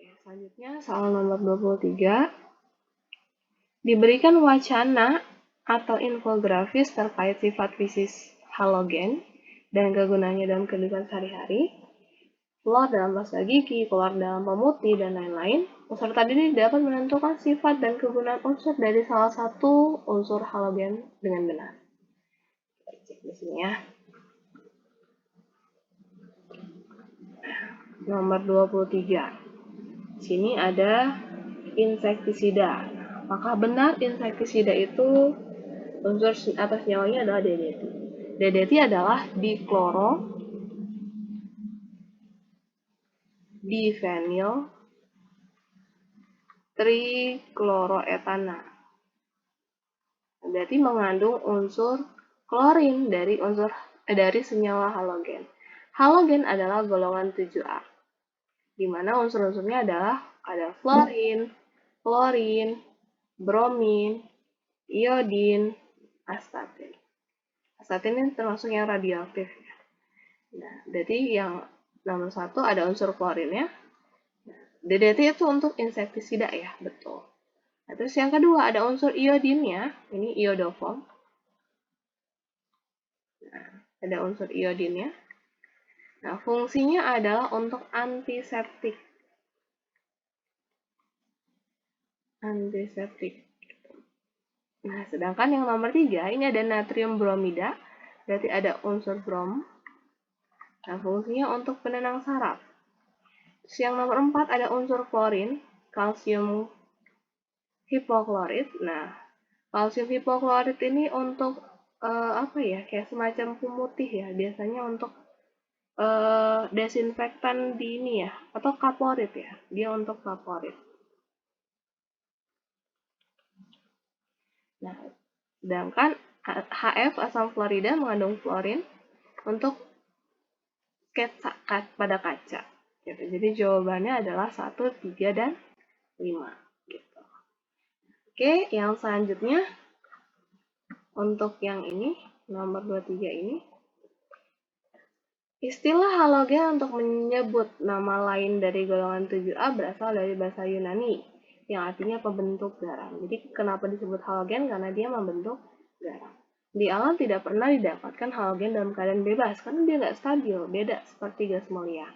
Selanjutnya soal nomor 23. Diberikan wacana atau infografis terkait sifat fisik halogen dan kegunaannya dalam kehidupan sehari-hari, keluar dalam pasta gigi, keluar dalam pemutih, dan lain-lain. Peserta didik dapat menentukan sifat dan kegunaan unsur dari salah satu unsur halogen dengan benar. Kita cek di sini ya. Nomor 23. Sini ada insektisida. Apakah benar insektisida itu unsur atau senyawanya adalah DDT? DDT adalah dikloro difenyl trikloroetana. Berarti mengandung unsur klorin dari senyawa halogen. Halogen adalah golongan 7A, di mana unsur-unsurnya adalah ada fluorin, klorin, bromin, iodin, astatin. Astatin ini termasuk yang radioaktif. Nah, berarti yang nomor 1 ada unsur klorinnya. DDT itu untuk insektisida ya, betul. Nah, terus yang kedua ada unsur iodinnya, ini iodoform. Nah, ada unsur iodinnya. Nah, fungsinya adalah untuk antiseptik. Nah, sedangkan yang nomor 3, ini ada natrium bromida, berarti ada unsur brom. Nah, fungsinya untuk penenang saraf. Terus yang nomor 4 ada unsur klorin, kalsium hipoklorit. Nah, kalsium hipoklorit ini untuk kayak semacam pemutih ya, biasanya untuk desinfektan di ini ya, atau kaporit ya, dia untuk kaporit. Nah, sedangkan HF asam fluorida mengandung fluorin untuk pada kaca. Gitu. Jadi jawabannya adalah 1, 3, dan 5. Gitu. Oke, yang selanjutnya untuk yang ini, nomor 23 ini. Istilah halogen untuk menyebut nama lain dari golongan 7A berasal dari bahasa Yunani, yang artinya pembentuk garam. Jadi kenapa disebut halogen? Karena dia membentuk garam. Di alam tidak pernah didapatkan halogen dalam keadaan bebas, karena dia nggak stabil, beda seperti gas mulia.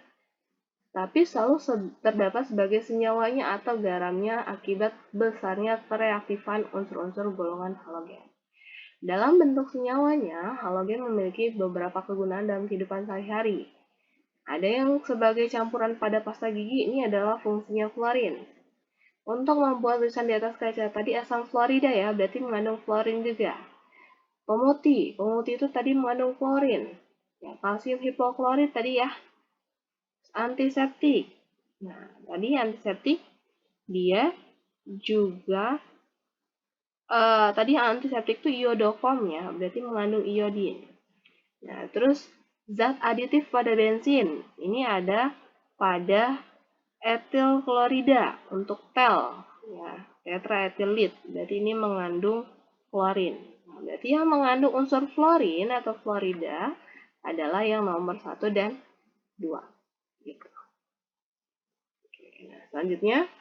Tapi selalu terdapat sebagai senyawanya atau garamnya akibat besarnya kereaktifan unsur-unsur golongan halogen. Dalam bentuk senyawanya, halogen memiliki beberapa kegunaan dalam kehidupan sehari-hari. Ada yang sebagai campuran pada pasta gigi, ini adalah fungsinya fluorin. Untuk membuat tulisan di atas kaca tadi asam fluorida ya, berarti mengandung fluorin juga. Pemutih itu tadi mengandung fluorin. Ya, kalsium hipoklorit tadi ya. Antiseptik. Nah, tadi antiseptik dia juga tadi antiseptik itu iodoform ya, berarti mengandung iodin. Nah, terus zat aditif pada bensin, ini ada pada etil klorida untuk tel, ya, tetraetilit, berarti ini mengandung fluorin. Nah, berarti yang mengandung unsur fluorin atau fluorida adalah yang nomor 1 dan 2. Gitu. Oke, nah, selanjutnya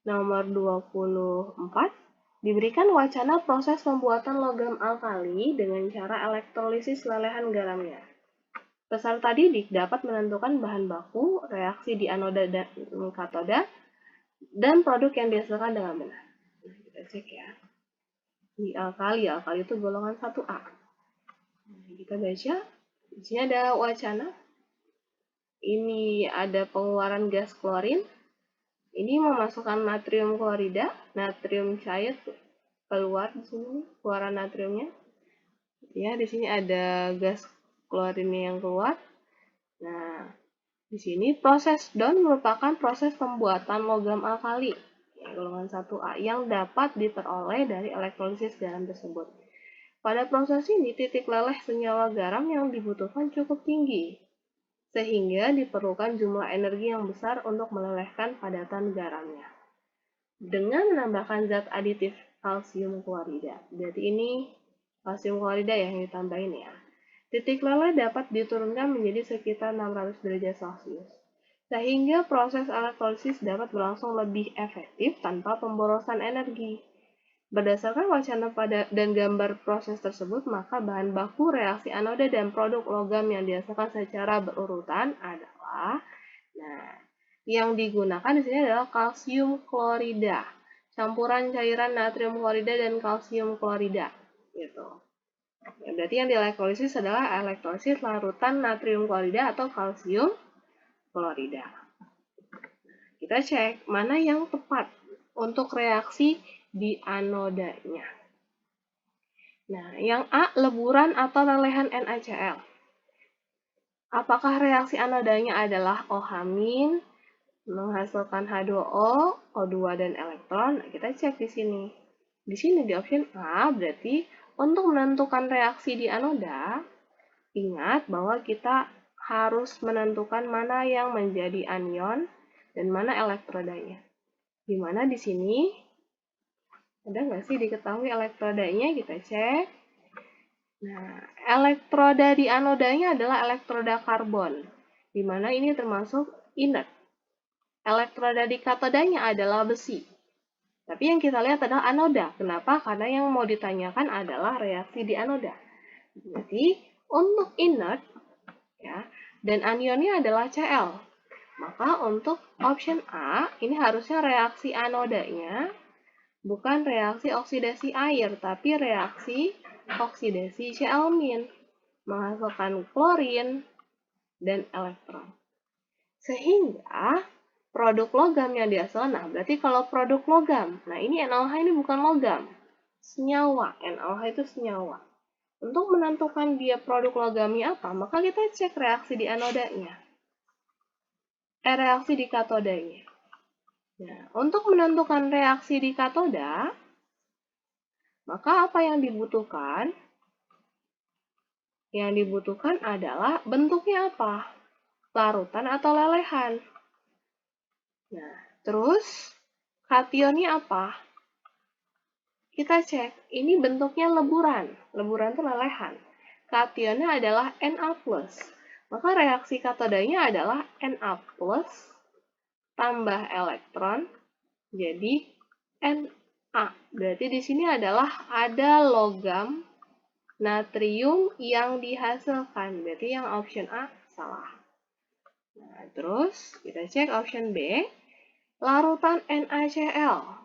nomor 24. Diberikan wacana proses pembuatan logam alkali dengan cara elektrolisis lelehan garamnya. Peserta didik dapat menentukan bahan baku, reaksi di anoda dan katoda, dan produk yang dihasilkan dengan benar. Nah, kita cek ya. Di alkali itu golongan 1A. Nah, kita baca, di sini ada wacana. Ini ada pengeluaran gas klorin. Ini memasukkan natrium klorida, natrium cair keluar di sini, keluaran natriumnya. Ya, di sini ada gas klorinnya yang keluar. Nah, di sini proses DON merupakan proses pembuatan logam alkali, golongan 1A, yang dapat diperoleh dari elektrolisis garam tersebut. Pada proses ini, titik leleh senyawa garam yang dibutuhkan cukup tinggi, sehingga diperlukan jumlah energi yang besar untuk melelehkan padatan garamnya. Dengan menambahkan zat aditif kalsium klorida. Berarti ini kalsium klorida yang ditambahin ya. Titik leleh dapat diturunkan menjadi sekitar 600 derajat Celcius. sehingga proses elektrolisis dapat berlangsung lebih efektif tanpa pemborosan energi. Berdasarkan wacana dan gambar proses tersebut, maka bahan baku reaksi anoda dan produk logam yang dihasilkan secara berurutan adalah, yang digunakan di sini adalah kalsium klorida, campuran cairan natrium klorida dan kalsium klorida, gitu. Ya, berarti yang dielektrolisis adalah elektrolisis larutan natrium klorida atau kalsium klorida. Kita cek mana yang tepat untuk reaksi di anodanya. Nah, yang A, leburan atau lelehan NaCl. Apakah reaksi anodanya adalah OH- menghasilkan H2O, O2 dan elektron? Nah, kita cek di sini. Di sini di option A, berarti untuk menentukan reaksi di anoda, ingat bahwa kita harus menentukan mana yang menjadi anion dan mana elektrodanya. Di mana di sini ada nggak sih diketahui elektrodanya? Kita cek. Nah, elektroda di anodanya adalah elektroda karbon, di mana ini termasuk inert. Elektroda di katodanya adalah besi. Tapi yang kita lihat adalah anoda. Kenapa? Karena yang mau ditanyakan adalah reaksi di anoda. Jadi, untuk inert, ya, dan anionnya adalah Cl. Maka untuk option A, ini harusnya reaksi anodanya bukan reaksi oksidasi air, tapi reaksi oksidasi Cl- menghasilkan klorin dan elektron. Sehingga produk logam yang dihasilkan, nah berarti kalau produk logam, nah ini NaOH ini bukan logam, senyawa, NaOH itu senyawa. Untuk menentukan dia produk logamnya apa, maka kita cek reaksi di anodanya. Reaksi di katodanya. Nah, untuk menentukan reaksi di katoda, maka apa yang dibutuhkan? Yang dibutuhkan adalah bentuknya apa? Larutan atau lelehan. Nah, terus kationnya apa? Kita cek, ini bentuknya leburan. Leburan itu lelehan. Kationnya adalah Na+. Maka reaksi katodanya adalah Na+, tambah elektron jadi Na. Berarti di sini adalah ada logam natrium yang dihasilkan. Berarti yang option A salah. Nah, terus kita cek option B, larutan NaCl.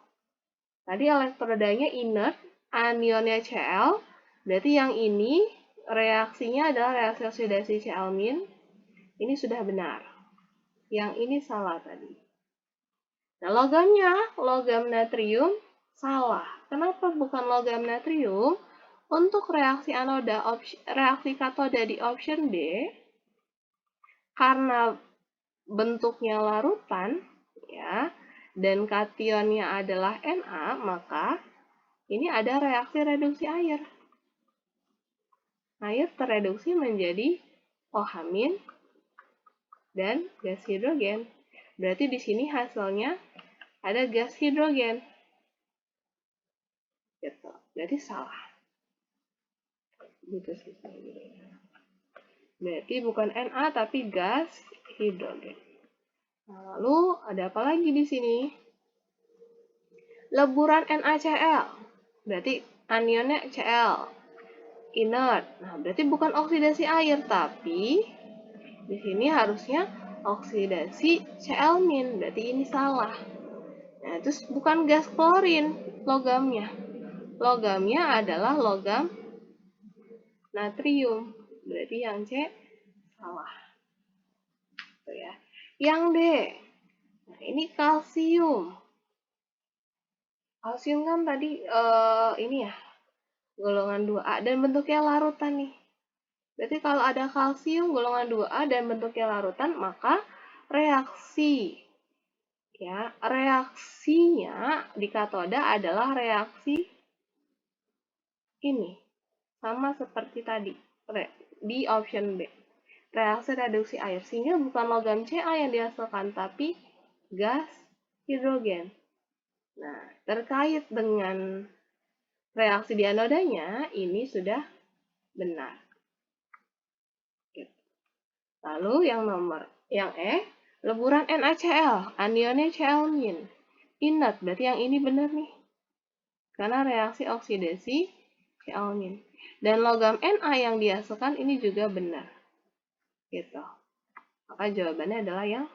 Tadi elektrodanya inert, anionnya Cl. Berarti yang ini reaksinya adalah reaksi oksidasi Cl-. Ini sudah benar. Yang ini salah tadi. Nah, logamnya, logam natrium, salah. Kenapa bukan logam natrium? Untuk reaksi anoda, reaksi katoda di option D, karena bentuknya larutan, ya, dan kationnya adalah Na, maka ini ada reaksi reduksi air. Air tereduksi menjadi OH- dan gas hidrogen. Berarti di sini hasilnya ada gas hidrogen. Gitu. Berarti salah. Gitu sih. Berarti bukan Na tapi gas hidrogen. Nah, lalu ada apa lagi di sini? Leburan NaCl. Berarti anionnya Cl. Inert. Nah, berarti bukan oksidasi air tapi di sini harusnya oksidasi Cl-. Berarti ini salah. Nah, terus bukan gas klorin logamnya. Logamnya adalah logam natrium. Berarti yang C salah. Tuh ya. Yang D. Nah, ini kalsium. Kalsium kan tadi ini ya, golongan 2A dan bentuknya larutan nih. Berarti kalau ada kalsium golongan 2A dan bentuknya larutan, maka reaksinya di katoda adalah reaksi ini. Sama seperti tadi di option B. Reaksi reduksi air, sehingga bukan logam Ca yang dihasilkan, tapi gas hidrogen. Nah, terkait dengan reaksi di anodanya, ini sudah benar. Lalu yang E, Leburan NaCl, anionnya Cl-. Inert, berarti yang ini benar nih. Karena reaksi oksidasi Cl-. Dan logam Na yang dihasilkan ini juga benar. Gitu. Maka jawabannya adalah yang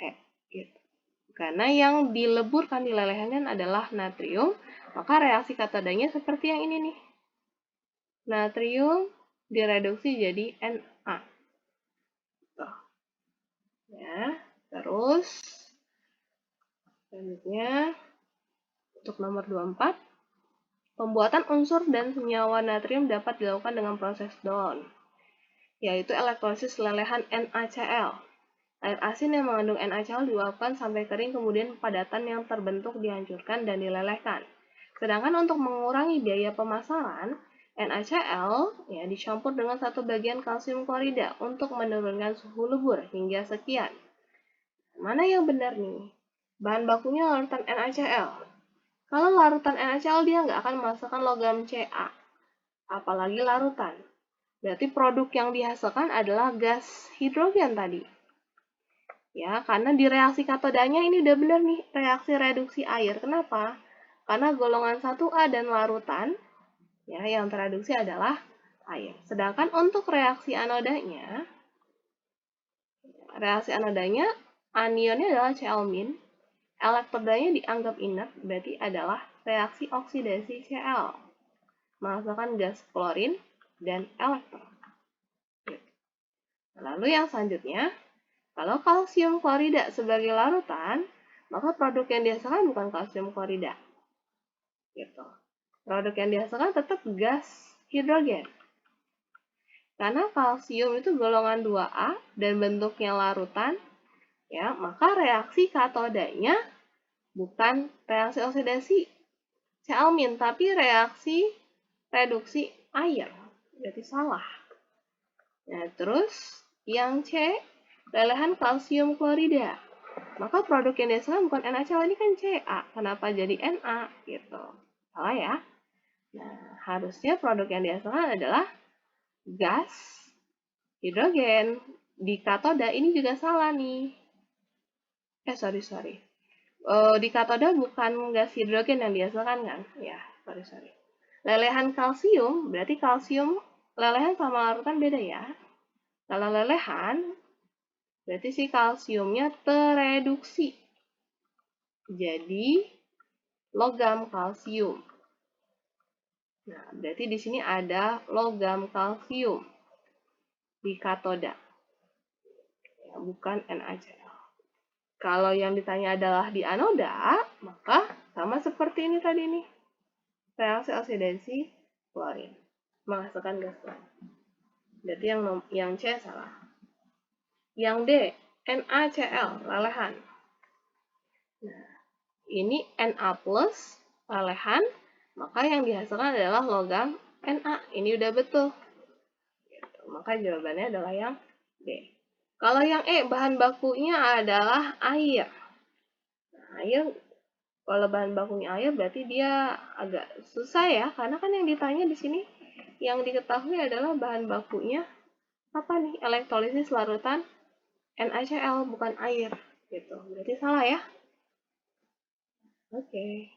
E. Gitu. Karena yang dileburkan di lelehan adalah natrium, maka reaksi katodanya seperti yang ini nih. Natrium direduksi jadi Na. Tuh. Ya, terus selanjutnya untuk nomor 24, pembuatan unsur dan senyawa natrium dapat dilakukan dengan proses DON, yaitu elektrolisis lelehan NaCl. Air asin yang mengandung NaCl diuapkan sampai kering, kemudian padatan yang terbentuk dihancurkan dan dilelehkan. Sedangkan untuk mengurangi biaya pemasaran, NaCl ya dicampur dengan 1 bagian kalsium klorida untuk menurunkan suhu lebur hingga sekian. Mana yang benar nih? Bahan bakunya larutan NaCl. Kalau larutan NaCl dia nggak akan menghasilkan logam Ca, apalagi larutan. Berarti produk yang dihasilkan adalah gas hidrogen tadi. Ya, karena di reaksi katodanya ini udah benar nih, reaksi reduksi air. Kenapa? Karena golongan 1A dan larutan ya yang tereduksi adalah air. Sedangkan untuk reaksi anodanya anionnya adalah Cl-, elektrodanya dianggap inert, berarti adalah reaksi oksidasi Cl, menghasilkan gas klorin dan elektron. Lalu yang selanjutnya, kalau kalsium klorida sebagai larutan, maka produk yang dihasilkan bukan kalsium klorida. Gitu. Produk yang dihasilkan tetap gas hidrogen. Karena kalsium itu golongan 2A dan bentuknya larutan, ya, maka reaksi katodanya bukan reaksi oksidasi Cl-, tapi reaksi reduksi air. Berarti salah. Nah, terus yang C, lelehan kalsium klorida. Maka produk yang dihasilkan bukan NaCl, ini kan Ca. Kenapa jadi Na? Gitu. Salah ya? Nah, harusnya produk yang dihasilkan adalah gas hidrogen. Di katoda ini juga salah nih. Sorry. Di katoda bukan gas hidrogen yang dihasilkan kan? Ya, sorry. Lelehan kalsium, berarti kalsium lelehan sama larutan beda ya. Kalau lelehan, berarti si kalsiumnya tereduksi jadi logam kalsium. Nah, berarti di sini ada logam kalsium di katoda, ya, bukan NaCl. Kalau yang ditanya adalah di anoda, maka sama seperti ini tadi nih. Reaksi oksidasi klorin menghasilkan gas klorin. Berarti yang C salah. Yang D, NaCl, lelehan. Nah, ini Na plus lelehan, maka yang dihasilkan adalah logam Na. Ini udah betul. Gitu. Maka jawabannya adalah yang D. Kalau yang E, bahan bakunya adalah air. Nah, air, kalau bahan bakunya air berarti dia agak susah ya, karena kan yang ditanya di sini yang diketahui adalah bahan bakunya apa nih? Elektrolisis larutan NaCl, bukan air. Gitu. Berarti salah ya. Oke.